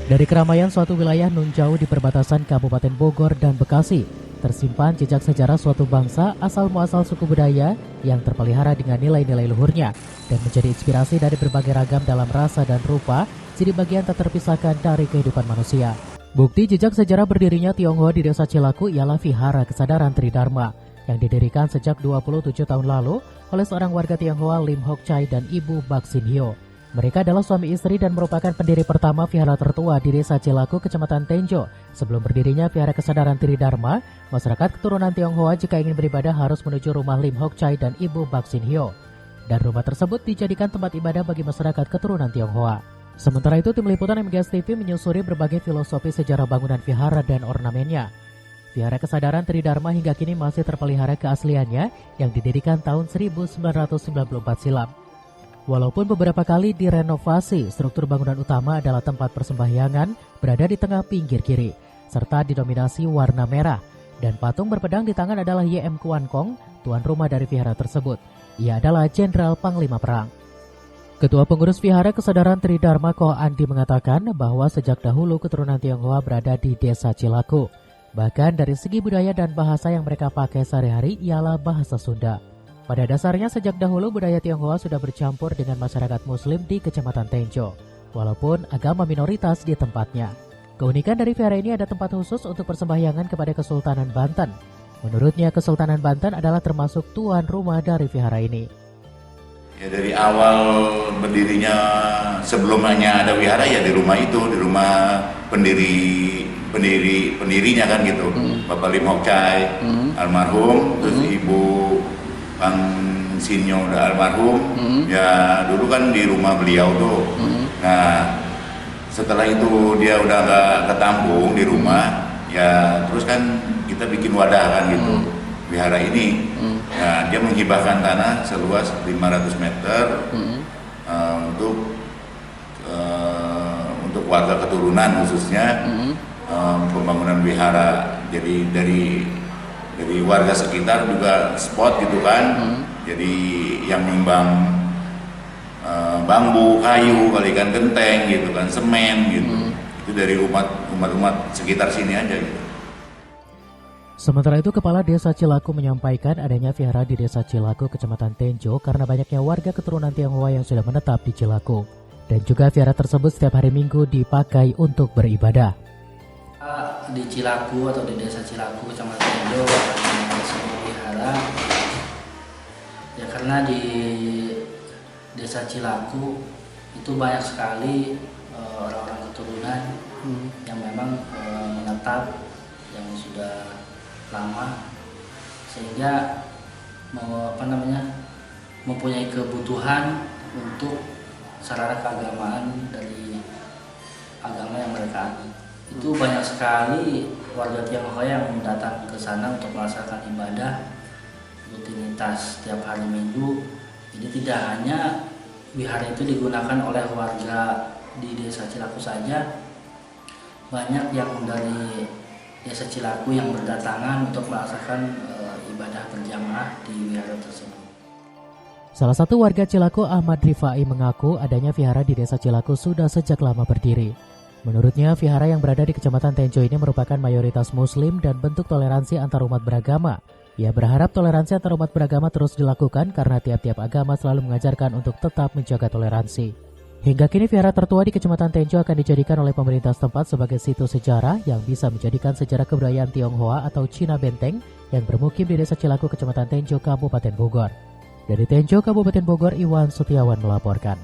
Dari keramaian suatu wilayah nun jauh di perbatasan Kabupaten Bogor dan Bekasi, tersimpan jejak sejarah suatu bangsa asal-muasal suku budaya yang terpelihara dengan nilai-nilai luhurnya dan menjadi inspirasi dari berbagai ragam dalam rasa dan rupa, jadi bagian tak terpisahkan dari kehidupan manusia. Bukti jejak sejarah berdirinya Tionghoa di Desa Cilaku ialah Vihara Kesadaran Tridharma yang didirikan sejak 27 tahun lalu oleh seorang warga Tionghoa Lim Hock Chai dan Ibu Bak Sin Hyo. Mereka adalah suami istri dan merupakan pendiri pertama vihara tertua di Desa Cilaku, Kecamatan Tenjo. Sebelum berdirinya Vihara Kesadaran Tridharma, masyarakat keturunan Tionghoa jika ingin beribadah harus menuju rumah Lim Hock Chai dan Ibu Bak Sin Hyo. Dan rumah tersebut dijadikan tempat ibadah bagi masyarakat keturunan Tionghoa. Sementara itu, tim liputan MGS TV menyusuri berbagai filosofi sejarah bangunan vihara dan ornamennya. Vihara Kesadaran Tridharma hingga kini masih terpelihara keasliannya yang didirikan tahun 1994 silam. Walaupun beberapa kali direnovasi, struktur bangunan utama adalah tempat persembahyangan berada di tengah pinggir kiri, serta didominasi warna merah. Dan patung berpedang di tangan adalah Y.M. Kuan Kong, tuan rumah dari vihara tersebut. Ia adalah Jenderal Panglima Perang. Ketua Pengurus Vihara Kesadaran Tridharma Ko Andi mengatakan bahwa sejak dahulu keturunan Tionghoa berada di Desa Cilaku. Bahkan dari segi budaya dan bahasa yang mereka pakai sehari-hari ialah bahasa Sunda. Pada dasarnya sejak dahulu budaya Tionghoa sudah bercampur dengan masyarakat Muslim di Kecamatan Tenjo, walaupun agama minoritas di tempatnya. Keunikan dari vihara ini ada tempat khusus untuk persembahyangan kepada Kesultanan Banten. Menurutnya Kesultanan Banten adalah termasuk tuan rumah dari vihara ini. Ya dari awal berdirinya sebelumnya ada wihara ya di rumah itu, di rumah pendirinya kan gitu. Bapak Lim Hock Chai almarhum, terus Ibu Bang Sinyo udah almarhum, ya dulu kan di rumah beliau tuh. Nah setelah itu dia udah gak ketampung di rumah, ya terus kan kita bikin wadah kan gitu, wihara ini. Nah dia menghibahkan tanah seluas 500 meter untuk warga keturunan khususnya pembangunan wihara. Jadi dari warga sekitar juga spot gitu kan, jadi yang nimbang bambu, kayu, kali kan genteng gitu kan, semen gitu, itu dari umat sekitar sini aja gitu. Sementara itu, Kepala Desa Cilaku menyampaikan adanya vihara di Desa Cilaku, Kecamatan Tenjo karena banyaknya warga keturunan Tionghoa yang sudah menetap di Cilaku. Dan juga vihara tersebut setiap hari Minggu dipakai untuk beribadah. Di Cilaku atau di Desa Cilaku, Kecamatan Tenjo ada sebuah vihara ya, karena di Desa Cilaku itu banyak sekali orang-orang keturunan yang memang menetap, yang sudah lama, sehingga mempunyai kebutuhan untuk sarana keagamaan dari agama yang mereka anut. Itu banyak sekali warga Tionghoa yang datang ke sana untuk melaksanakan ibadah rutinitas setiap hari Minggu. Jadi tidak hanya wihara itu digunakan oleh warga di Desa Cilaku saja, banyak yang dari Desa Cilaku yang berdatangan untuk melaksanakan ibadah berjamaah di wihara tersebut. Salah satu warga Cilaku, Ahmad Rifai, mengaku adanya vihara di Desa Cilaku sudah sejak lama berdiri. Menurutnya, vihara yang berada di Kecamatan Tenjo ini merupakan mayoritas Muslim dan bentuk toleransi antar umat beragama. Ia berharap toleransi antar umat beragama terus dilakukan karena tiap-tiap agama selalu mengajarkan untuk tetap menjaga toleransi. Hingga kini vihara tertua di Kecamatan Tenjo akan dijadikan oleh pemerintah setempat sebagai situs sejarah yang bisa menjadikan sejarah kebudayaan Tionghoa atau Cina Benteng yang bermukim di Desa Cilaku, Kecamatan Tenjo, Kabupaten Bogor. Dari Tenjo, Kabupaten Bogor, Iwan Setiawan melaporkan.